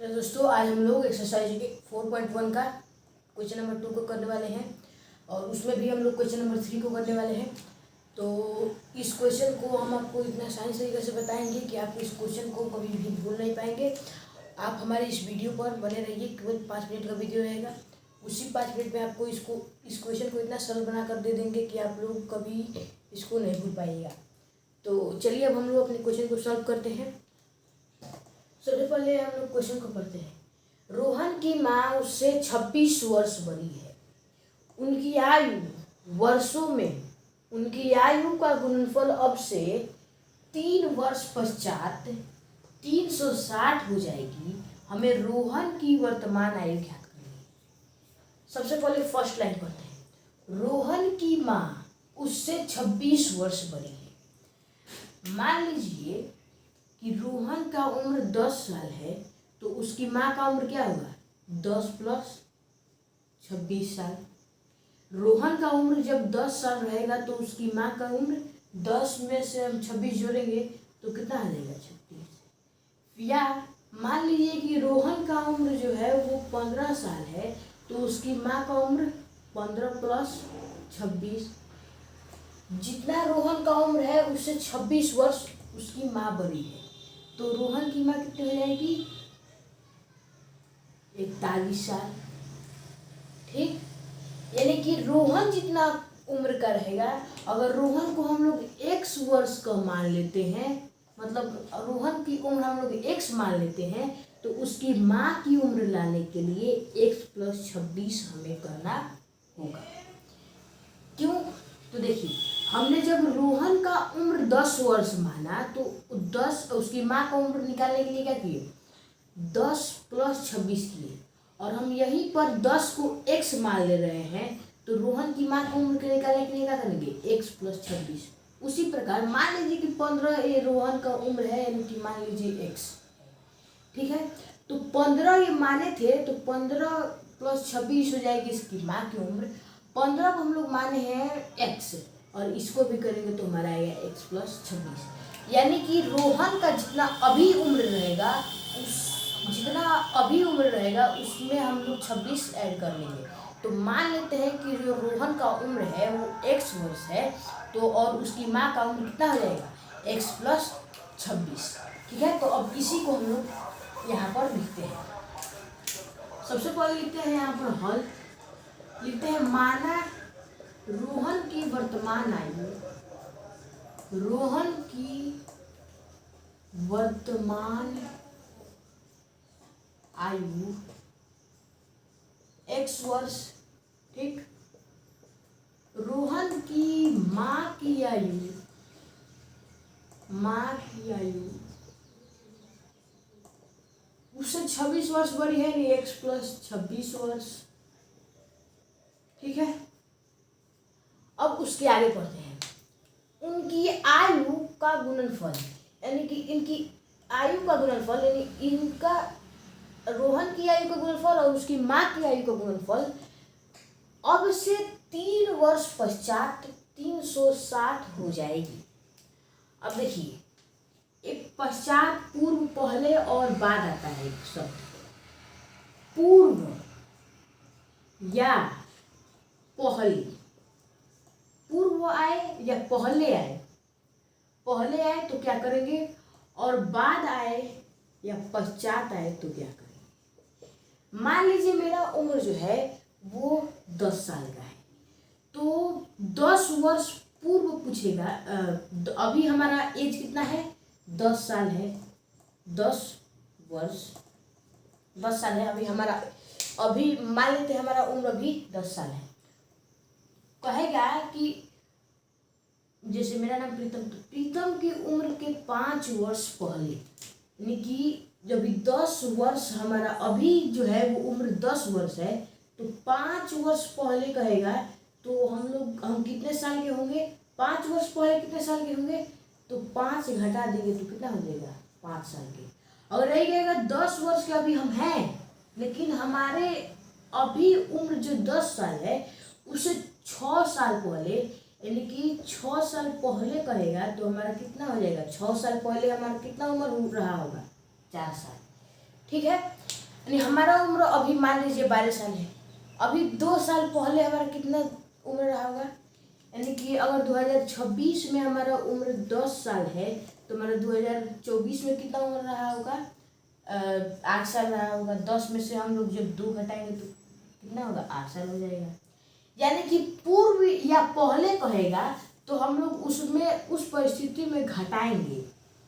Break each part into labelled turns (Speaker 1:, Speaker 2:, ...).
Speaker 1: Hello दोस्तों, आज हम लोग एक्सरसाइज 4.1 का क्वेश्चन नंबर 2 को करने वाले हैं और उसमें भी हम लोग क्वेश्चन नंबर 3 को करने वाले हैं। तो इस क्वेश्चन को हम आपको इतना आसानी तरीके से बताएंगे कि आप इस क्वेश्चन को कभी भी भूल नहीं पाएंगे। आप हमारे इस वीडियो पर बने रहिए, केवल 5 मिनट का वीडियो रहेगा। उसी 5 मिनट में आपको इस क्वेश्चन को इतना सरल बना कर दे देंगे कि आप लोग कभी इसको नहीं भूल पाइएगा। तो चलिए अब हम लोग अपने क्वेश्चन को सॉल्व करते हैं। सबसे पहले हम लोग क्वेश्चन को पढ़ते हैं। रोहन की माँ उससे 26 वर्ष बड़ी है। उनकी आयु वर्षों में, उनकी आयु का गुणनफल अब से 3 वर्ष पश्चात 360 हो जाएगी। हमें रोहन की वर्तमान आयु ज्ञात करनी है। सबसे पहले फर्स्ट लाइन पढ़ते हैं। रोहन की माँ उससे 26 वर्ष बड़ी है। मान लीजिए कि रोहन का उम्र 10 साल है, तो उसकी माँ का उम्र क्या होगा? 10 प्लस 26 साल। रोहन का उम्र जब 10 साल रहेगा तो उसकी माँ का उम्र 10 में से हम 26 जोड़ेंगे तो कितना आ जाएगा? 36। या मान लीजिए कि रोहन का उम्र जो है वो 15 साल है, तो उसकी माँ का उम्र 15 प्लस 26। जितना रोहन का उम्र है उससे 26 वर्ष उसकी माँ बड़ी है, तो रोहन की माँ कितनी हो जाएगी? 41 साल। ठीक, यानी कि रोहन जितना उम्र का रहेगा, अगर रोहन को हम लोग x वर्ष का मान लेते हैं, मतलब रोहन की उम्र हम लोग x मान लेते हैं, तो उसकी माँ की उम्र लाने के लिए x प्लस 26 हमें करना होगा। क्यों? तो देखिए, हमने जब रोहन का उम्र 10 वर्ष माना तो 10 उसकी माँ का उम्र निकालने के लिए क्या किए? 10 प्लस 26 किए, और हम यहीं पर 10 को x मान ले रहे हैं, तो रोहन की माँ की उम्र के निकालने के लिए क्या करेंगे? x plus 26। उसी प्रकार मान लीजिए कि 15 ये रोहन का उम्र है, यानी कि मान लीजिए x। ठीक है, तो 15 ये माने थे, तो 15 प्लस 26 हो जाएगी इसकी माँ की उम्र। 15 को हम लोग माने हैं x, और इसको भी करेंगे तो हमारा आएगा x प्लस 26। यानी कि रोहन का जितना अभी उम्र रहेगा उसमें हम लोग 26 ऐड कर लेंगे। तो मान लेते हैं कि जो रोहन का उम्र है वो x वर्ष है, तो और उसकी माँ का उम्र कितना हो जाएगा? x plus 26। ठीक है, तो अब इसी को हम लोग यहाँ पर लिखते हैं। सबसे पहले लिखते हैं यहाँ पर हल, लिखते हैं माना रोहन की वर्तमान आयु, रोहन की वर्तमान आयु x वर्ष। ठीक, रोहन की माँ की आयु उससे 26 वर्ष बड़ी है, नहीं x प्लस 26 वर्ष। ठीक है, अब उसके आगे पढ़ते हैं। उनकी आयु का गुणनफल, यानी कि इनकी आयु का गुणनफल, यानी इनका रोहन की आयु का गुणनफल और उसकी माँ की आयु का गुणनफल अब से 3 वर्ष पश्चात 360 हो जाएगी। अब देखिए, एक पश्चात, पूर्व, पहले और बाद आता है एक शब्द। पूर्व या पहले, पूर्व आए या पहले आए, पहले आए तो क्या करेंगे, और बाद आए या पश्चात आए तो क्या करेंगे। मान लीजिए मेरा उम्र जो है वो 10 साल का है, तो 10 वर्ष पूर्व पूछेगा। अभी हमारा एज कितना है? 10 साल है। 10 वर्ष 10 साल है अभी हमारा, अभी मान लेते हैं हमारा उम्र अभी 10 साल है। कहेगा कि जैसे मेरा नाम प्रीतम, तो प्रीतम की उम्र के 5 वर्ष पहले, यानी कि जब 10 वर्ष हमारा अभी जो है वो उम्र 10 वर्ष है, तो 5 वर्ष पहले कहेगा, तो हम कितने साल के होंगे? 5 वर्ष पहले कितने साल के होंगे? तो 5 घटा देंगे तो कितना हो जाएगा? 5 साल के। और रही जाएगा 10 वर्ष के अभी हम हैं, लेकिन हमारे अभी उम्र जो 10 साल है उससे 6 साल पहले, यानी कि 6 साल पहले कहेगा तो हमारा कितना हो जाएगा? 6 साल पहले हमारा कितना उम्र रहा होगा? 4 साल। ठीक है, यानी हमारा उम्र अभी मान लीजिए 12 साल है, अभी 2 साल पहले हमारा कितना उम्र रहा होगा, यानी कि अगर 2026 में हमारा उम्र 10 साल है तो हमारा 2024 में कितना उम्र रहा होगा, 8 साल रहा होगा। 10 में से हम लोग जब 2 घटाएंगे तो कितना होगा, 8 साल हो जाएगा। यानी कि पूर्व या पहले कहेगा तो हम लोग उसमें उस परिस्थिति में घटाएंगे,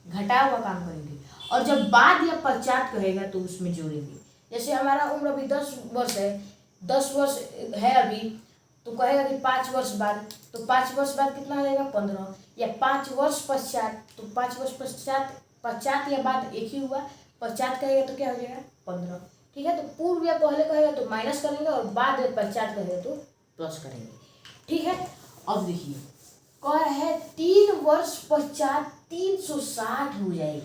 Speaker 1: घटाया हुआ काम करेंगे, और जब बाद या पश्चात कहेगा तो उसमें जोड़ेंगे। जैसे हमारा उम्र अभी 10 वर्ष है, 10 वर्ष है अभी, तो कहेगा कि 5 वर्ष बाद, तो 5 वर्ष बाद कितना हो जाएगा, 15, या 5 वर्ष पश्चात, तो 5 वर्ष पश्चात या बाद एक ही हुआ, पश्चात कहेगा तो क्या हो जाएगा, 15। ठीक है, तो पूर्व या पहले कहेगा तो माइनस करेंगे, और बाद या पश्चात कहेगा तो प्लस करेंगे। ठीक है, अब देखिए कह रहा है 3 वर्ष पश्चात 360 हो जाएगी।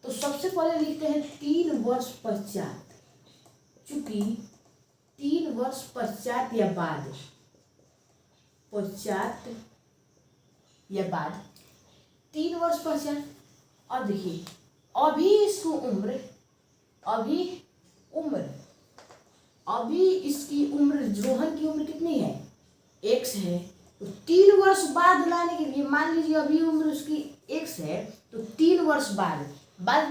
Speaker 1: तो सबसे पहले लिखते हैं 3 वर्ष पश्चात, चूंकि 3 वर्ष पश्चात या बाद, पश्चात या बाद 3 वर्ष पश्चात। और देखिए अभी इसको उम्र, अभी इसकी उम्र, रोहन की उम्र कितनी है, x है, तो 3 वर्ष बाद लाने के लिए, मान लीजिए अभी उम्र उसकी x है, तो 3 वर्ष बाद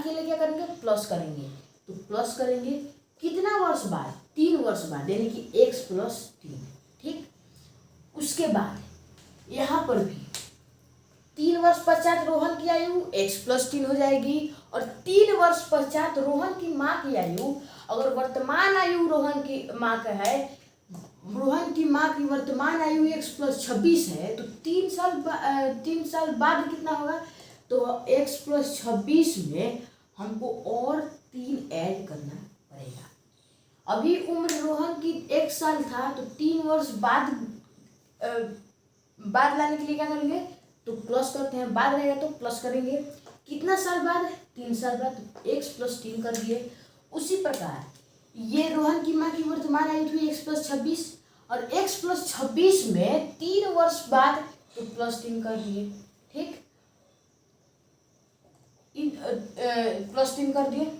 Speaker 1: के लिए क्या करेंगे, प्लस करेंगे। तो प्लस करेंगे कितना वर्ष बाद, 3 वर्ष बाद, यानी कि x + 3। ठीक, उसके बाद यहाँ पर भी 3 वर्ष पश्चात रोहन की आयु x + 3 हो जाएगी, और 3 वर्ष पश्चात रोहन की माँ की आयु, अगर वर्तमान आयु रोहन की माँ का है, रोहन की माँ की वर्तमान आयु x + 26 है, तो 3 साल बाद कितना होगा, तो x + 26 में हमको और 3 ऐड करना पड़ेगा। अभी उम्र रोहन की 1 साल था, तो 3 वर्ष बाद लाने के लिए क्या करेंगे, तो प्लस करते हैं, बाद रहेगा तो प्लस करेंगे। कितना साल बाद, 3 साल बाद, तो x + 3 कर दिए। उसी प्रकार ये रोहन की माँ की वर्तमान आयु थी x + 26, और x + 26 में 3 वर्ष बाद, तो +3 कर दिए। ठीक, +3 कर दिए,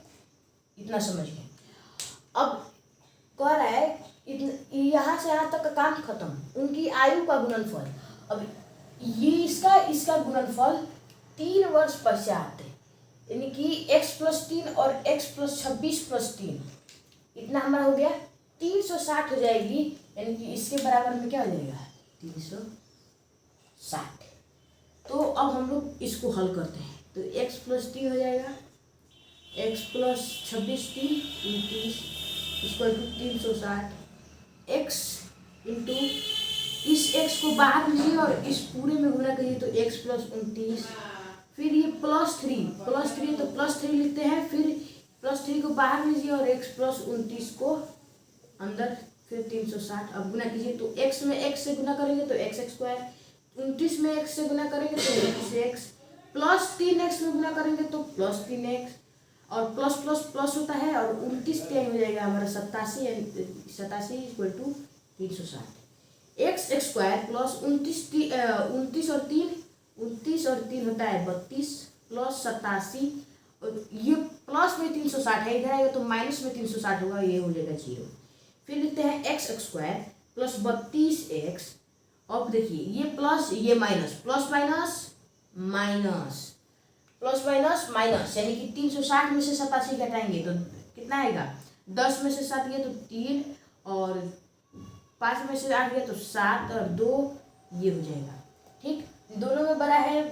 Speaker 1: इतना समझ गए। अब कह रहा है यहाँ से यहाँ तक का काम खत्म, उनकी आयु का गुणनफल। अब ये इसका गुणनफल 3 वर्ष पश्चात, यानी कि x + 3 और x + 26 + 3, इतना हमारा हो गया 360 हो जाएगी, यानी कि इसके बराबर में क्या हो जाएगा, 360। तो अब हम लोग इसको हल करते हैं, तो x + 3 हो जाएगा, x + 26 3 29 = 360, x इंटू इस x को बाहर लीजिए और इस पूरे में गुना करिए, तो x + 29, फिर ये +3 तो +3 लिखते हैं, फिर +3 को बाहर लीजिए और x + 29 को अंदर, फिर 360। अब गुना कीजिए, तो x में x से गुना करेंगे तो x², 29 में x से गुना करेंगे तो 29x, प्लस 3x में गुना करेंगे तो +3x, और प्लस प्लस प्लस होता है, और 29 टाइम हो जाएगा हमारा 87, यानी 87 = 360। x² प्लस 29 और 3 होता है 32, प्लस 87, और ये प्लस में 360 है, इधर आएगा तो माइनस में 360 होगा, ये हो जाएगा 0। फिर लिखते हैं x² प्लस 32x। अब देखिए ये प्लस ये minus, plus minus minus, plus minus minus, यानी कि 360 में से 87 घटाएंगे तो कितना आएगा, 10 में से 7 गया तो 3, और 5 में से 8 गया तो 7, और 2 ये हो जाएगा। ठीक, दोनों में बड़ा है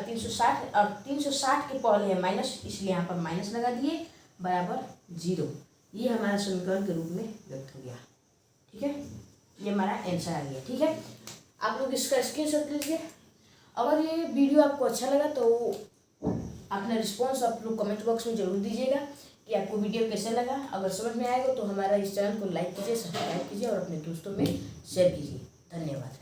Speaker 1: 360, और 360 के पहले है माइनस, इसलिए यहाँ पर माइनस लगा दिए, बराबर 0। ये हमारा समीकरण के रूप में व्यक्त हो गया। ठीक है, ये हमारा आंसर आ गया। ठीक है, आप लोग इसका स्क्रीनशॉट लीजिए। अगर ये वीडियो आपको अच्छा लगा तो अपना रिस्पॉन्स आप लोग कमेंट बॉक्स में जरूर दीजिएगा कि आपको वीडियो कैसे लगा। अगर समझ में आएगा तो हमारा इस चैनल को लाइक कीजिए, सब्सक्राइब कीजिए और अपने दोस्तों में शेयर कीजिए। धन्यवाद।